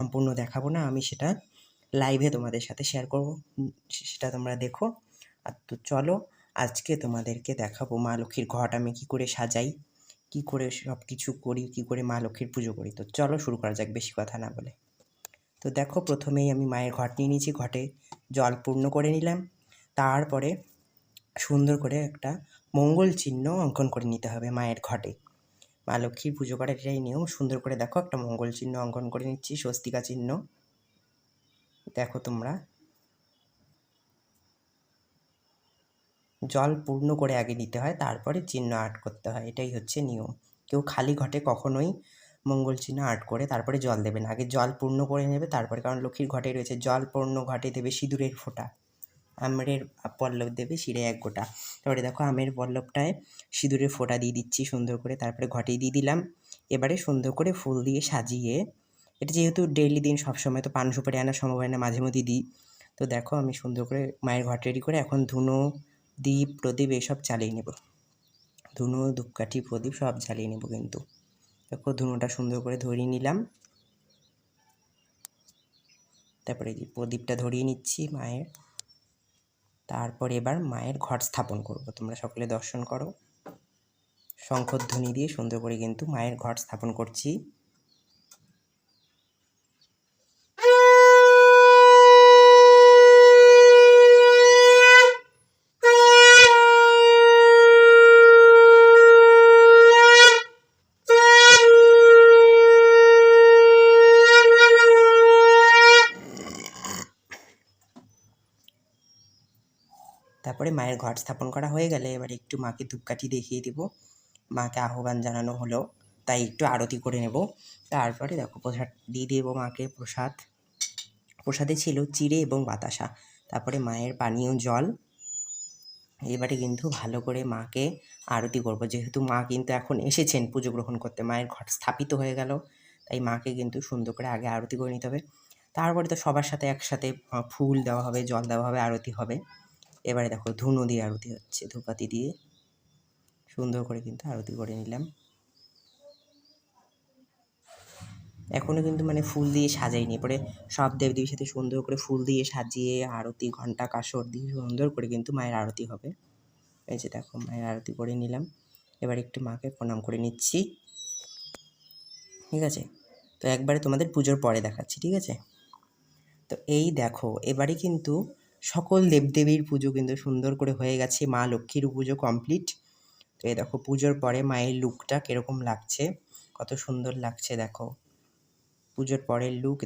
সম্পূর্ণ দেখাবো না, আমি সেটা লাইভে তোমাদের সাথে শেয়ার করব, সেটা তোমরা দেখো। আর তো চলো আজকে তোমাদেরকে দেখাবো মা লক্ষ্মীর ঘট আমি কী করে সাজাই, কী করে সব কিছু করি, কী করে মা লক্ষ্মীর পুজো করি। তো চলো শুরু করা যাক বেশি কথা না বলে। তো দেখো প্রথমেই আমি মায়ের ঘট নিয়ে নিয়েছি, ঘটে জল পূর্ণ করে নিলাম। তারপরে সুন্দর করে একটা মঙ্গল চিহ্ন অঙ্কন করে নিতে হবে মায়ের ঘটে। মা লক্ষ্মীর পুজো করার এটাই নিয়ম। সুন্দর করে দেখো একটা মঙ্গল চিহ্ন অঙ্কন করে নিচ্ছি, স্বস্তিকা চিহ্ন। দেখো তোমরা জল পূর্ণ করে আগে নিতে হয়, তারপরে চিহ্ন আর্ট করতে হয়, এটাই হচ্ছে নিয়ম। কেউ খালি ঘটে কখনোই মঙ্গল চিহ্ন আর্ট করে তারপরে জল দেবে না, আগে জল পূর্ণ করে নেবে তারপরে। কারণ লক্ষ্মীর ঘটে রয়েছে জল পূর্ণ, ঘটে দেবে সিঁদুরের ফোঁটা, আমের পল্লব দেবে শিরে এক গোটা। তারপরে দেখো আমের পল্লবটায় সিঁদুরের ফোঁটা দিয়ে দিচ্ছি সুন্দর করে, তারপরে ঘটে দিয়ে দিলাম। এবারে সুন্দর করে ফুল দিয়ে সাজিয়ে, এটা যেহেতু ডেইলি দিন সবসময় তো পান সুপারি আনা সম্ভব হয় না, মাঝে মধ্যে দিই। তো দেখো আমি সুন্দর করে মায়ের ঘট রেডি করে এখন ধুনো, দীপ, প্রদীপ এসব জ্বালিয়ে নেব। ধুনো, ধূপকাঠি, প্রদীপ সব জ্বালিয়ে নেব। কিন্তু দেখো ধুনোটা সুন্দর করে ধরিয়ে নিলাম, তারপরে যে প্রদীপটা ধরিয়ে নিচ্ছি মায়ের। তারপর এবার মায়ের ঘট স্থাপন করব, তোমরা সকলে দর্শন করো। শঙ্খধ্বনি দিয়ে সুন্দর করে কিন্তু মায়ের ঘট স্থাপন করছি। তারপরে মায়ের ঘট স্থাপন করা হয়ে গেলে এবার একটু মাকে ধূপকাঠি দেখিয়ে দেব, মাকে আহ্বান জানানো হলো তাই একটু আরতি করে নেব। তারপরে দেখো প্রসাদ দিয়ে দেবো মাকে। প্রসাদে ছিল চিড়ে এবং বাতাসা, তারপরে মায়ের পানীয় জল। এবারে কিন্তু ভালো করে মাকে আরতি করব, যেহেতু মা কিন্তু এখন এসেছেন পুজো গ্রহণ করতে, মায়ের ঘট স্থাপিত হয়ে গেল, তাই মাকে কিন্তু সুন্দর করে আগে আরতি করে নিতে হবে। তারপরে তো সবার সাথে একসাথে ফুল দেওয়া হবে, জল দেওয়া হবে, আরতি হবে। এবারে দেখো ধুনো দিয়ে আরতি হচ্ছে, ধূপকাঠি দিয়ে সুন্দর করে কিন্তু আরতি করে নিলাম। এখনও কিন্তু মানে ফুল দিয়ে সাজাইনি, পরে সব দেবদেবীর সাথে সুন্দর করে ফুল দিয়ে সাজিয়ে আরতি, ঘণ্টা কাসর দিয়ে সুন্দর করে কিন্তু মায়ের আরতি হবে। এই যে দেখো মায়ের আরতি করে নিলাম। এবার একটু মাকে প্রণাম করে নিচ্ছি, ঠিক আছে। তো একবারে তোমাদের পুজোর পরে দেখাচ্ছি, ঠিক আছে। তো এই দেখো এবারে কিন্তু সকল দেবদেবীর পুজো কিন্তু সুন্দর করে হয়ে গেছে, মা লক্ষ্মীর পুজো কমপ্লিট। তো এই দেখো পুজোর পরে মায়ের লুকটা কীরকম লাগছে, কত সুন্দর লাগছে দেখো পুজোর পরের লুক।